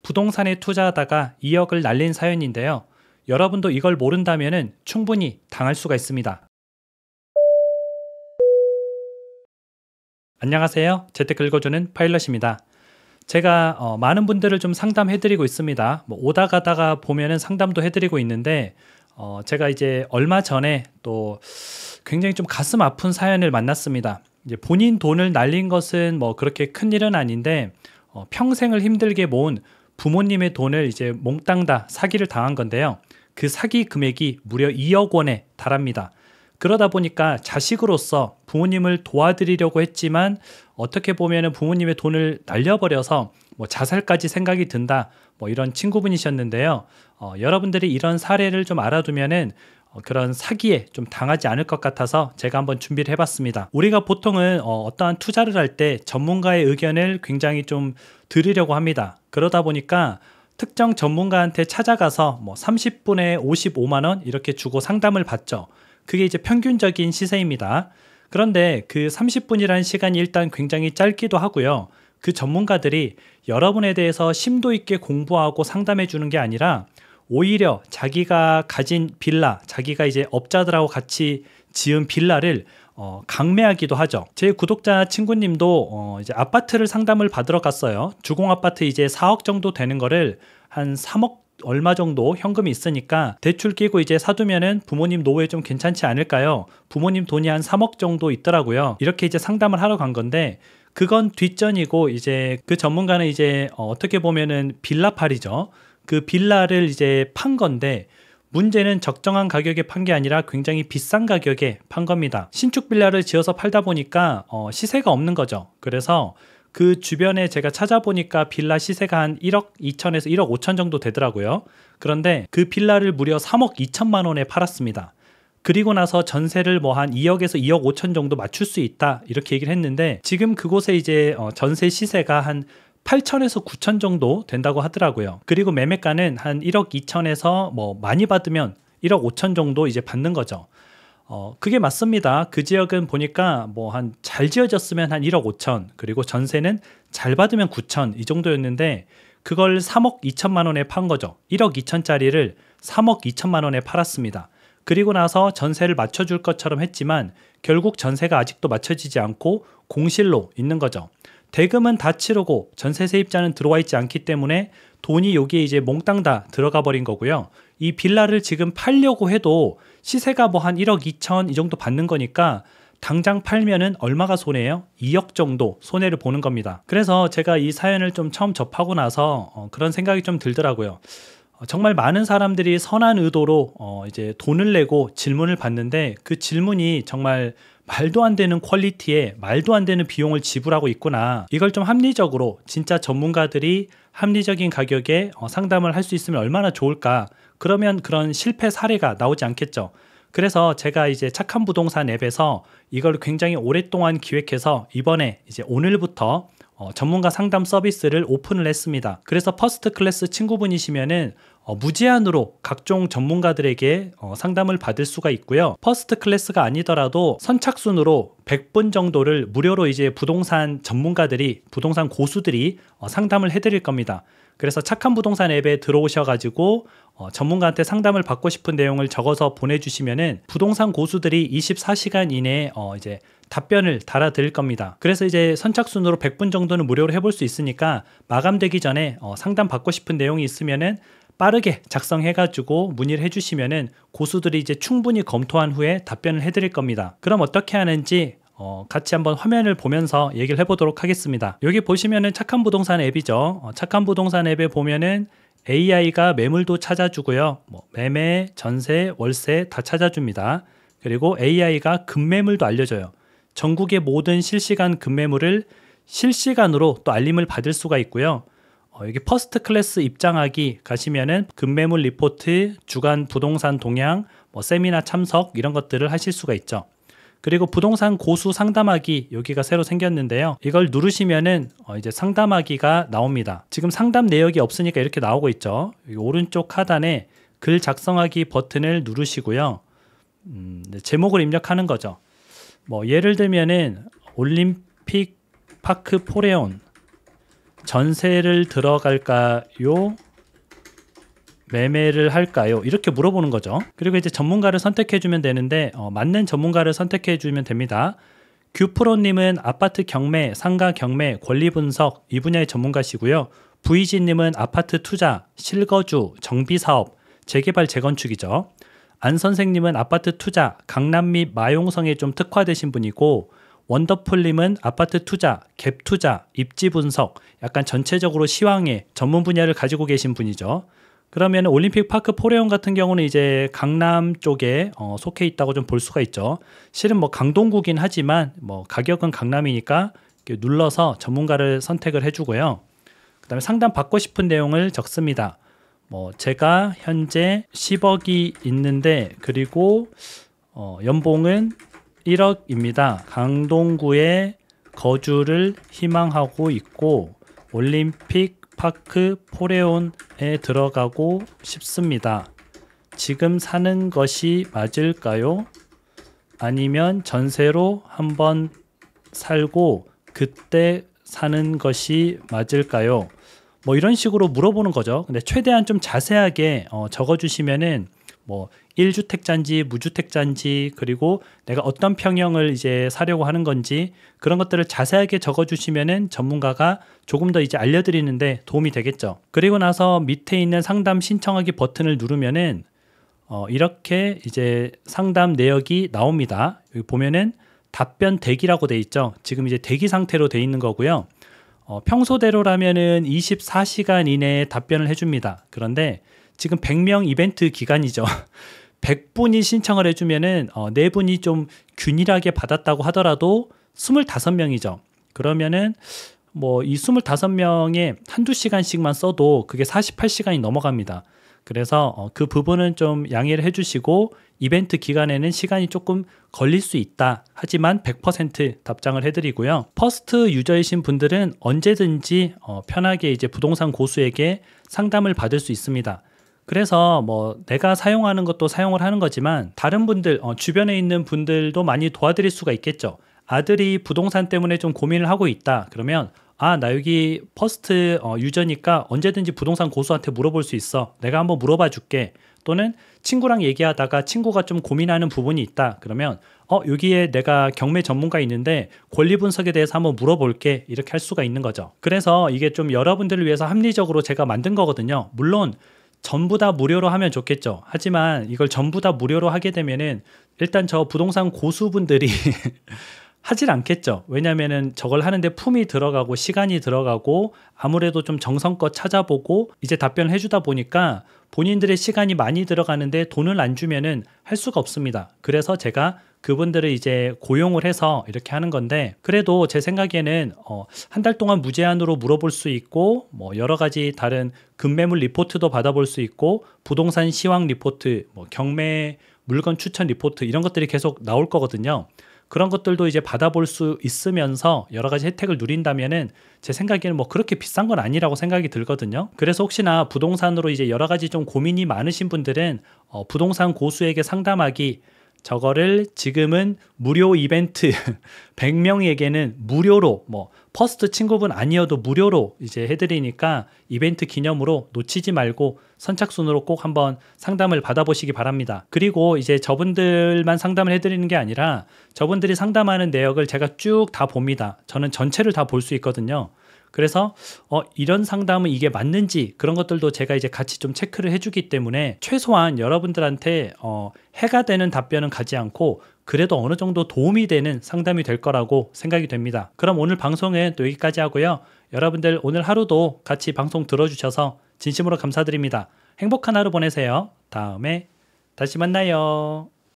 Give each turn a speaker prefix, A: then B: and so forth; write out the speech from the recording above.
A: 부동산에 투자하다가 2억을 날린 사연인데요. 여러분도 이걸 모른다면 충분히 당할 수가 있습니다. 안녕하세요. 재테크 읽어주는 파일럿입니다. 제가 많은 분들을 좀 상담해드리고 있습니다. 오다 가다가 보면은 상담도 해드리고 있는데 제가 이제 얼마 전에 또 굉장히 좀 가슴 아픈 사연을 만났습니다. 이제 본인 돈을 날린 것은 뭐 그렇게 큰 일은 아닌데 평생을 힘들게 모은 부모님의 돈을 이제 몽땅 다 사기를 당한 건데요. 그 사기 금액이 무려 2억 원에 달합니다. 그러다 보니까 자식으로서 부모님을 도와드리려고 했지만 어떻게 보면 부모님의 돈을 날려버려서 뭐 자살까지 생각이 든다, 뭐 이런 친구분이셨는데요. 여러분들이 이런 사례를 좀 알아두면은 그런 사기에 좀 당하지 않을 것 같아서 제가 한번 준비를 해봤습니다. 우리가 보통은 어떠한 투자를 할 때 전문가의 의견을 굉장히 좀 들으려고 합니다. 그러다 보니까 특정 전문가한테 찾아가서 뭐 30분에 55만 원 이렇게 주고 상담을 받죠. 그게 이제 평균적인 시세입니다. 그런데 그 30분이라는 시간이 일단 굉장히 짧기도 하고요. 그 전문가들이 여러분에 대해서 심도 있게 공부하고 상담해 주는 게 아니라 오히려 자기가 가진 빌라, 자기가 이제 업자들하고 같이 지은 빌라를 강매하기도 하죠. 제 구독자 친구님도 이제 아파트를 상담을 받으러 갔어요. 주공 아파트 이제 4억 정도 되는 거를 한 3억 얼마 정도 현금이 있으니까 대출 끼고 이제 사두면은 부모님 노후에 좀 괜찮지 않을까요? 부모님 돈이 한 3억 정도 있더라고요. 이렇게 이제 상담을 하러 간 건데 그건 뒷전이고 이제 그 전문가는 이제 어떻게 보면은 빌라팔이죠. 그 빌라를 이제 판 건데 문제는 적정한 가격에 판 게 아니라 굉장히 비싼 가격에 판 겁니다. 신축 빌라를 지어서 팔다 보니까 시세가 없는 거죠. 그래서 그 주변에 제가 찾아보니까 빌라 시세가 한 1억 2천에서 1억 5천 정도 되더라고요. 그런데 그 빌라를 무려 3억 2천만 원에 팔았습니다. 그리고 나서 전세를 뭐 한 2억에서 2억 5천 정도 맞출 수 있다 이렇게 얘기를 했는데 지금 그곳에 이제 전세 시세가 한 8천에서 9천 정도 된다고 하더라고요. 그리고 매매가는 한 1억 2천에서 뭐 많이 받으면 1억 5천 정도 이제 받는 거죠. 그게 맞습니다. 그 지역은 보니까 뭐 한 잘 지어졌으면 한 1억 5천, 그리고 전세는 잘 받으면 9천 이 정도였는데 그걸 3억 2천만 원에 판 거죠. 1억 2천짜리를 3억 2천만 원에 팔았습니다. 그리고 나서 전세를 맞춰줄 것처럼 했지만 결국 전세가 아직도 맞춰지지 않고 공실로 있는 거죠. 대금은 다 치르고 전세 세입자는 들어와 있지 않기 때문에 돈이 여기에 이제 몽땅 다 들어가 버린 거고요. 이 빌라를 지금 팔려고 해도 시세가 뭐 한 1억 2천 이 정도 받는 거니까 당장 팔면은 얼마가 손해예요? 2억 정도 손해를 보는 겁니다. 그래서 제가 이 사연을 좀 처음 접하고 나서 그런 생각이 좀 들더라고요. 정말 많은 사람들이 선한 의도로 이제 돈을 내고 질문을 받는데 그 질문이 정말 말도 안 되는 퀄리티에 말도 안 되는 비용을 지불하고 있구나. 이걸 좀 합리적으로 진짜 전문가들이 합리적인 가격에 상담을 할 수 있으면 얼마나 좋을까. 그러면 그런 실패 사례가 나오지 않겠죠. 그래서 제가 이제 착한 부동산 앱에서 이걸 굉장히 오랫동안 기획해서 이번에 이제 오늘부터 전문가 상담 서비스를 오픈을 했습니다. 그래서 퍼스트 클래스 친구분이시면은 무제한으로 각종 전문가들에게 상담을 받을 수가 있고요. 퍼스트 클래스가 아니더라도 선착순으로 100분 정도를 무료로 이제 부동산 전문가들이, 부동산 고수들이 상담을 해드릴 겁니다. 그래서 착한 부동산 앱에 들어오셔가지고 전문가한테 상담을 받고 싶은 내용을 적어서 보내주시면은 부동산 고수들이 24시간 이내에 이제 답변을 달아드릴 겁니다. 그래서 이제 선착순으로 100분 정도는 무료로 해볼 수 있으니까 마감되기 전에 상담 받고 싶은 내용이 있으면은 빠르게 작성해가지고 문의를 해주시면은 고수들이 이제 충분히 검토한 후에 답변을 해드릴 겁니다. 그럼 어떻게 하는지 같이 한번 화면을 보면서 얘기를 해보도록 하겠습니다. 여기 보시면은 착한 부동산 앱이죠. 착한 부동산 앱에 보면은 AI가 매물도 찾아주고요. 뭐 매매, 전세, 월세 다 찾아줍니다. 그리고 AI가 급매물도 알려줘요. 전국의 모든 실시간 급매물을 실시간으로 또 알림을 받을 수가 있고요. 여기 퍼스트 클래스 입장하기 가시면은 급매물 리포트, 주간 부동산 동향, 뭐 세미나 참석 이런 것들을 하실 수가 있죠. 그리고 부동산 고수 상담하기 여기가 새로 생겼는데요. 이걸 누르시면은 이제 상담하기가 나옵니다. 지금 상담 내역이 없으니까 이렇게 나오고 있죠. 여기 오른쪽 하단에 글 작성하기 버튼을 누르시고요. 제목을 입력하는 거죠. 뭐 예를 들면은 올림픽 파크 포레온, 전세를 들어갈까요? 매매를 할까요? 이렇게 물어보는 거죠. 그리고 이제 전문가를 선택해 주면 되는데 맞는 전문가를 선택해 주면 됩니다. 규프로님은 아파트 경매, 상가 경매, 권리 분석 이 분야의 전문가시고요. VG님은 아파트 투자, 실거주, 정비사업, 재개발, 재건축이죠. 안 선생님은 아파트 투자, 강남 및 마용성에 좀 특화되신 분이고, 원더풀님은 아파트 투자, 갭 투자, 입지 분석, 약간 전체적으로 시황의 전문 분야를 가지고 계신 분이죠. 그러면 올림픽 파크 포레온 같은 경우는 이제 강남 쪽에 속해 있다고 좀 볼 수가 있죠. 실은 뭐 강동구긴 하지만 뭐 가격은 강남이니까 눌러서 전문가를 선택을 해주고요. 그다음에 상담 받고 싶은 내용을 적습니다. 뭐 제가 현재 10억이 있는데 그리고 연봉은 1억입니다. 강동구에 거주를 희망하고 있고 올림픽 파크 포레온에 들어가고 싶습니다. 지금 사는 것이 맞을까요? 아니면 전세로 한번 살고 그때 사는 것이 맞을까요? 뭐 이런 식으로 물어보는 거죠. 근데 최대한 좀 자세하게 적어주시면은 뭐 1주택자인지 무주택자인지 그리고 내가 어떤 평형을 이제 사려고 하는 건지 그런 것들을 자세하게 적어주시면은 전문가가 조금 더 이제 알려드리는데 도움이 되겠죠. 그리고 나서 밑에 있는 상담 신청하기 버튼을 누르면은 이렇게 이제 상담 내역이 나옵니다. 여기 보면은 답변 대기라고 돼 있죠. 지금 이제 대기 상태로 돼 있는 거고요. 평소대로라면은 24시간 이내에 답변을 해줍니다. 그런데 지금 100명 이벤트 기간이죠. 100분이 신청을 해주면은 4분이 좀 균일하게 받았다고 하더라도 25명이죠. 그러면은 뭐 이 25명에 한두 시간씩만 써도 그게 48시간이 넘어갑니다. 그래서 그 부분은 좀 양해를 해주시고 이벤트 기간에는 시간이 조금 걸릴 수 있다. 하지만 100% 답장을 해드리고요. 퍼스트 유저이신 분들은 언제든지 편하게 이제 부동산 고수에게 상담을 받을 수 있습니다. 그래서 뭐 내가 사용하는 것도 사용을 하는 거지만 다른 분들 주변에 있는 분들도 많이 도와드릴 수가 있겠죠. 아들이 부동산 때문에 좀 고민을 하고 있다. 그러면 나 여기 퍼스트 유저니까 언제든지 부동산 고수한테 물어볼 수 있어. 내가 한번 물어봐 줄게. 또는 친구랑 얘기하다가 친구가 좀 고민하는 부분이 있다. 그러면 여기에 내가 경매 전문가 있는데 권리 분석에 대해서 한번 물어볼게. 이렇게 할 수가 있는 거죠. 그래서 이게 좀 여러분들을 위해서 합리적으로 제가 만든 거거든요. 물론 전부 다 무료로 하면 좋겠죠. 하지만 이걸 전부 다 무료로 하게 되면은 일단 저 부동산 고수분들이 하질 않겠죠. 왜냐면은 저걸 하는데 품이 들어가고 시간이 들어가고 아무래도 좀 정성껏 찾아보고 이제 답변을 해주다 보니까 본인들의 시간이 많이 들어가는데 돈을 안 주면은 할 수가 없습니다. 그래서 제가 그분들을 이제 고용을 해서 이렇게 하는 건데 그래도 제 생각에는 한 달 동안 무제한으로 물어볼 수 있고 뭐 여러 가지 다른 급매물 리포트도 받아볼 수 있고 부동산 시황 리포트, 뭐 경매 물건 추천 리포트 이런 것들이 계속 나올 거거든요. 그런 것들도 이제 받아볼 수 있으면서 여러 가지 혜택을 누린다면은 제 생각에는 뭐 그렇게 비싼 건 아니라고 생각이 들거든요. 그래서 혹시나 부동산으로 이제 여러 가지 좀 고민이 많으신 분들은 부동산 고수에게 상담하기 저거를 지금은 무료 이벤트 100명에게는 무료로 뭐 퍼스트 친구분 아니어도 무료로 이제 해드리니까 이벤트 기념으로 놓치지 말고 선착순으로 꼭 한번 상담을 받아보시기 바랍니다. 그리고 이제 저분들만 상담을 해드리는 게 아니라 저분들이 상담하는 내역을 제가 쭉 다 봅니다. 저는 전체를 다 볼 수 있거든요. 그래서 이런 상담은 이게 맞는지 그런 것들도 제가 이제 같이 좀 체크를 해주기 때문에 최소한 여러분들한테 해가 되는 답변은 가지 않고 그래도 어느 정도 도움이 되는 상담이 될 거라고 생각이 됩니다. 그럼 오늘 방송은 또 여기까지 하고요. 여러분들 오늘 하루도 같이 방송 들어주셔서 진심으로 감사드립니다. 행복한 하루 보내세요. 다음에 다시 만나요.